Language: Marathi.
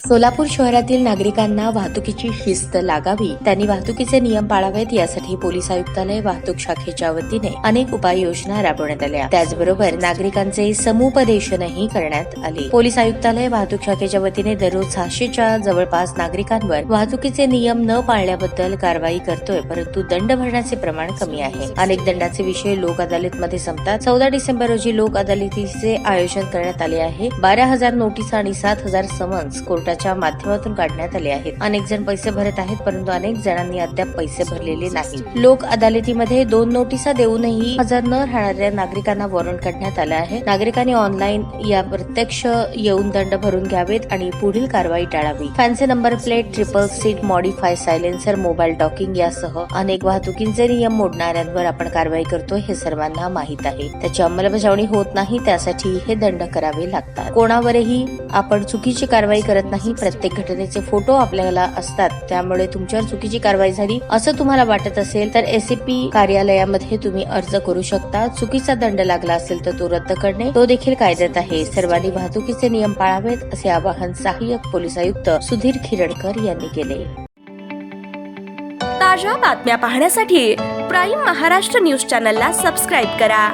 सोलापूर शहरातील नागरिकांना वाहतुकीची शिस्त लागावी, त्यांनी वाहतुकीचे नियम पाळावेत यासाठी पोलीस आयुक्तालय वाहतूक शाखेच्या वतीने अनेक उपाययोजना राबवण्यात आल्या। त्याचबरोबर नागरिकांचे समुपदेशनही करण्यात आले। पोलीस आयुक्तालय वाहतूक शाखेच्या वतीने दररोज 600च्या जवळपास नागरिकांवर वाहतुकीचे नियम न पाळल्याबद्दल कारवाई करतोय, परंतु दंड भरण्याचे प्रमाण कमी आहे। अनेक दंडाचे विषय लोक अदालतमध्ये संपतात। 14 डिसेंबर रोजी लोक अदालतीचे आयोजन करण्यात आले आहे। 12,000 नोटीस आणि 7,000 समन्स कोर्टाच्या माध्यमातून काढण्यात आले आहेत। अनेक जण पैसे भरत आहेत, परंतु अनेक जणांनी अद्याप पैसे भरलेले नाही। लोक अदालतीमध्ये 2 नोटिसा देऊनही हजर न राहणाऱ्या नागरिकांना वॉरंट काढण्यात आलं आहे। नागरिकांनी ऑनलाईन या प्रत्यक्ष येऊन दंड भरून घ्यावेत आणि पुढील कारवाई टाळावी। Fancy number plate, triple seat, modify silencer, mobile talking यासह अनेक वाहतुकीचे नियम मोडणाऱ्यांवर आपण कारवाई करतोय हे सर्वांना माहित आहे। त्याची अंमलबजावणी होत नाही, त्यासाठी हे दंड करावे लागतात। कोणावरही आपण चुकीची कारवाई करत नाही। प्रत्येक घटनेचे फोटो आपल्याला असतात, त्यामुळे तुमच्यावर चुकीची कारवाई झाली असं तुम्हाला वाटत असेल तर एसीपी कार्यालयामध्ये तुम्ही अर्ज करू शकता। चुकीचा दंड लागला असेल तर तो रद्द करणे तो देखील कायद्यात आहे। सर्वांनी वाहतुकीचे नियम पाळावेत असे आवाहन सहाय्यक पोलीस आयुक्त सुधीर खिरडकर यांनी केले। ताज्या बातम्या पाहण्यासाठी प्राईम महाराष्ट्र न्यूज चॅनलला सबस्क्राईब करा।